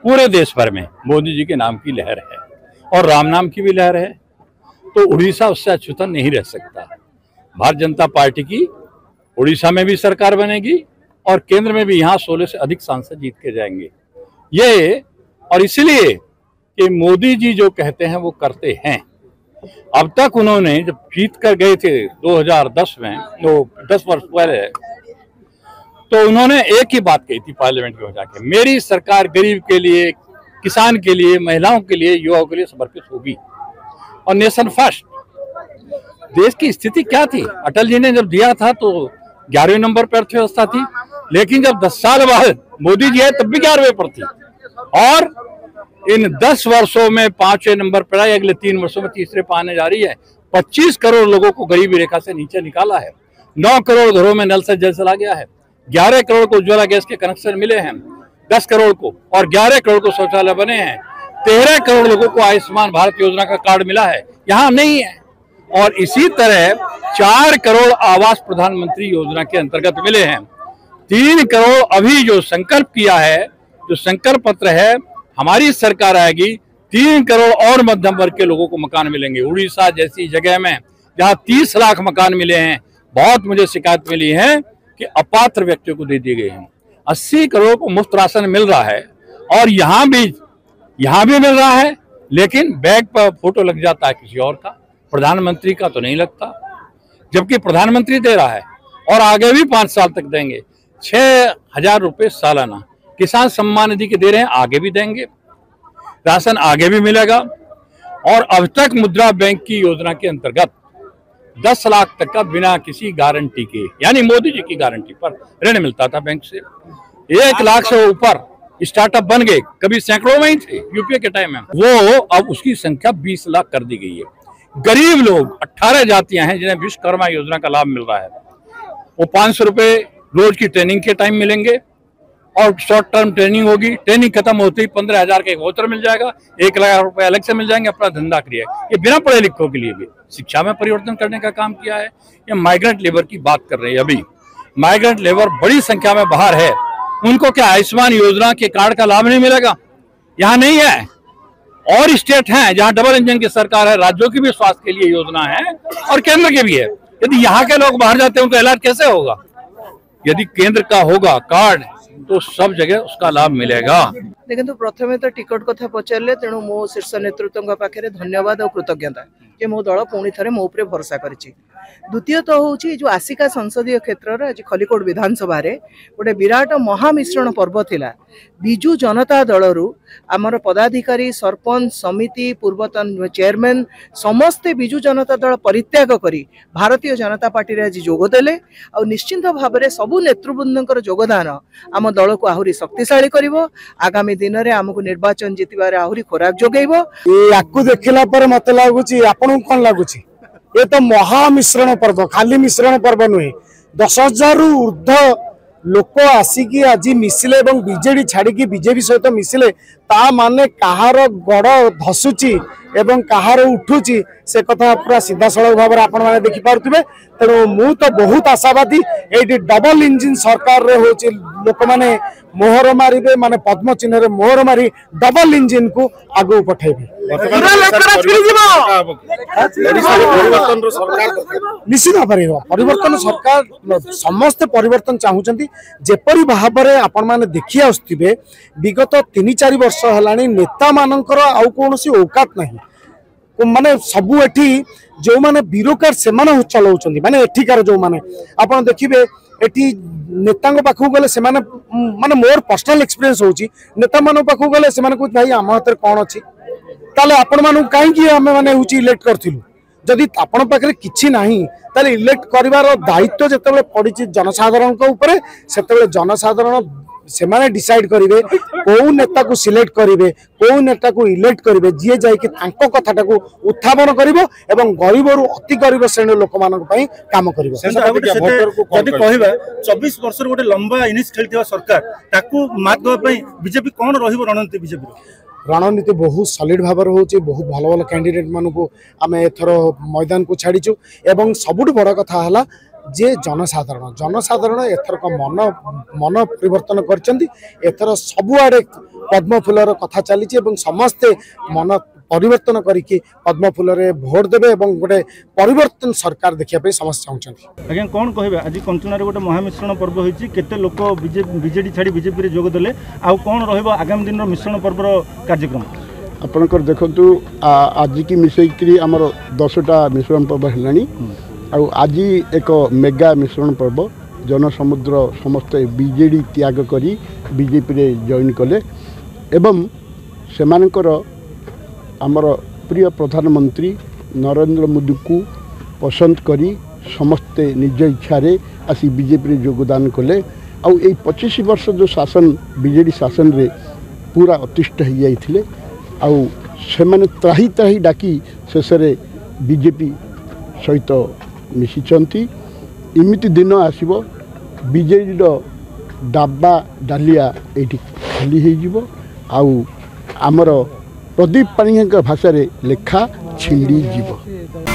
पूरे देश भर में मोदी जी के नाम की लहर है और राम नाम की भी लहर है, तो उड़ीसा उससे अछूता नहीं रह सकता। भारतीय जनता पार्टी की उड़ीसा में भी सरकार बनेगी और केंद्र में भी यहाँ 16 से अधिक सांसद जीत के जाएंगे। ये और इसलिए कि मोदी जी जो कहते हैं वो करते हैं। अब तक उन्होंने जब जीत कर गए थे 2010 में, वो 10 वर्ष पहले, तो उन्होंने एक ही बात कही थी पार्लियामेंट में जाके, मेरी सरकार गरीब के लिए, किसान के लिए, महिलाओं के लिए, युवाओं के लिए समर्पित होगी और नेशन फर्स्ट। देश की स्थिति क्या थी? अटल जी ने जब दिया था तो 11वें नंबर पर अर्थव्यवस्था थी, लेकिन जब 10 साल बाद मोदी जी है तब भी 11वें पर थी और इन 10 वर्षों में 5वें नंबर पर आई, अगले 3 वर्षों में तीसरे पर आने जा रही है। 25 करोड़ लोगों को गरीबी रेखा से नीचे निकाला है, 9 करोड़ घरों में नल से जल चला गया है, 11 करोड़ को उज्ज्वला गैस के कनेक्शन मिले हैं, 10 करोड़ को, और 11 करोड़ को शौचालय बने हैं, 13 करोड़ लोगों को आयुष्मान भारत योजना का कार्ड मिला है, यहाँ नहीं है। और इसी तरह 4 करोड़ आवास प्रधानमंत्री योजना के अंतर्गत मिले हैं, 3 करोड़ अभी जो संकल्प किया है, जो संकल्प पत्र है, हमारी सरकार आएगी 3 करोड़ और मध्यम वर्ग के लोगों को मकान मिलेंगे। उड़ीसा जैसी जगह में जहाँ 30 लाख मकान मिले हैं, बहुत मुझे शिकायत मिली है कि अपात्र व्यक्तियों को दे दिए गए हैं। 80 करोड़ को मुफ्त राशन मिल रहा है और यहाँ भी मिल रहा है, लेकिन बैग पर फोटो लग जाता है किसी और का, प्रधानमंत्री का तो नहीं लगता, जबकि प्रधानमंत्री दे रहा है और आगे भी 5 साल तक देंगे। 6,000 रुपये सालाना किसान सम्मान निधि के दे रहे हैं, आगे भी देंगे, राशन आगे भी मिलेगा। और अब तक मुद्रा बैंक की योजना के अंतर्गत 10 लाख तक का बिना किसी गारंटी के, यानी मोदी जी की गारंटी पर ऋण मिलता था बैंक से। 1 लाख से ऊपर स्टार्टअप बन गए, कभी सैकड़ों में ही थे यूपीए के टाइम में, वो अब उसकी संख्या 20 लाख कर दी गई है। गरीब लोग 18 जातियां हैं जिन्हें विश्वकर्मा योजना का लाभ मिल रहा है, वो 500 रुपये रोज की ट्रेनिंग के टाइम मिलेंगे और शॉर्ट टर्म ट्रेनिंग होगी, ट्रेनिंग खत्म होते ही 15,000 का एक वाउचर मिल जाएगा, 1 लाख रुपए अलग से मिल जाएंगे, अपना धंधा करिए। ये बिना पढ़े लिखों के लिए भी शिक्षा में परिवर्तन करने का काम किया है। ये माइग्रेंट लेबर की बात कर रहे हैं, अभी माइग्रेंट लेबर बड़ी संख्या में बाहर है, उनको क्या आयुष्मान योजना के कार्ड का लाभ नहीं मिलेगा? यहाँ नहीं है। और स्टेट हैं जहाँ डबल इंजन की सरकार है, राज्यों की भी स्वास्थ्य के लिए योजना है और केंद्र के भी है। यदि यहाँ के लोग बाहर जाते हैं उनका इलाज कैसे होगा? यदि केंद्र का होगा कार्ड तो सब जगह उसका लाभ मिलेगा। देखो तो प्रथमे तो टिकट कथा पचारे, तेणु मो शीर्ष नेतृत्व पाखे धन्यवाद और कृतज्ञता कि मो दल पुणी थे मो उपर भरोसा करिछि। द्वितीयत हूँ जो आसिका संसदीय क्षेत्र आज खलिकोट विधानसभा गोटे विराट महामिश्रण पर्व थिला। बिजु जनता दलरू आमर पदाधिकारी, सरपंच, समिति, पूर्वतन चेयरमैन समस्ते बिजु जनता दल परित्याग करी भारतीय जनता पार्टी आज जोगदेले और निश्चिंत भाव में सबू नेतृवृंदर योगदान आम दल को आहरी शक्तिशाली करिवो। आगामी दिन में आमको निर्वाचन जीतबार आहरी खोराक जोगेइबो। याकू देखला पर मत लागुची, आपन कोन लागुची? ये तो महामिश्रण पर्व, खाली मिश्रण पर्व नुहे। 10,000 रु ऊर्ध्व लोक आसिकी आज मिसिले और बीजेडी छाड़ी बीजेपी सहित मिसिले, ता माने कहार गड़ धसुची एवं कहार उठुची से कथा पूरा सीधा सड़क भाव में आपण मैंने देखिपे। तेणु मु तो बहुत आशावादी ये डबल इंजिन सरकार रे होची, लोक माने मोहर मारिबे, माने पद्म चिन्ह रे मोहर मारी डबल इंजिन को आगु पठेबे। निश्चित भाव परिवर्तन सरकार समस्त परिवर्तन चाहूँगी। जेपरी भाव में आपण मैंने देखी आसुथिबे विगत 3-4 वर्ष है नेता मानकर आउ कौन औकात नहीं, माने सबू एठी जो माने ब्यूरोक्रेट से चलाउछन्ती, माने एठिकार जो माने आपण देखिबे एठी नेता पाखु गले से माने मोर पर्सनल एक्सपीरियंस होची, नेता मान पाखु गले से माने भाई आम हाथ कौन अच्छी ताले आपण मानू कहीं आम मैंने इलेक्ट करूँ। जदि आपण पाखे किछि नाही ताले इलेक्ट करिवार दायित्व जेतेबेले पड़िछि जनसाधारण को ऊपर, सेतेबेले जनसाधारण से माने डिसाइड करिवे को नेता को सिलेक्ट करिवे, को नेता को इलेक्ट करिवे, जी जाई कि तांको कथाटा को उत्थापन करिवो एवं गरीब रु अति गरीब श्रेणी लोक मानक पई काम करिवो। जदि कहबा 24 वर्ष गोटे लंबा इनिस खेलथिबा सरकार ताकू मात दवा पई बीजेपी कोन रहिबो रणनीति? बीजेपी रणनीति बहुत सॉलिड भाव होची, बहुत भल भल कैंडिडेट मानू आम एथर मैदान को छाड़ीचु एवं सबुठ बड़ कथा है जे जनसाधारण एथरक मन मन परिवर्तन कर सबुआड़े पद्म फूलर कथा चली समस्ते मन परिवर्तन करके पद्म फूल भोट देवे गोटे परिवर्तन सरकार देखा समस्त चाहते। आज्ञा कौन कहे आज कंचनार गोटे महामिश्रण पर्व होती केते लोक बीजेडी छाड़ी बीजेपी जोग देले आउ कौन रहिबो आगामी दिन मिश्रण पर्वर कार्यक्रम आपणकर देखु आज की मिसेकरी आमर 10टा मिश्रण पर्व है आज एक मेगा मिश्रण पर्व जनसमुद्र समस्ते बीजेडी त्याग करी बीजेपी रे जॉइन कले एवं सेमानकर आमर प्रिय प्रधानमंत्री नरेंद्र मोदी को पसंद करी समस्ते निज इच्छा आसी बीजेपी रे योगदान कले आउ 25 वर्ष जो शासन बीजेडी शासन रे पूरा अतिष्ठ हो जाइथिले आउ सेमाने त्राही त्राही डाकी शेष बीजेपी सहित मिशिचंती इमिति दिन आसीबो बीजेडी डाबा डालिया एठी खाली हो जिवो आउ आमर प्रदीप पाणिग्राही भाषा लेखा छिंडी जीव।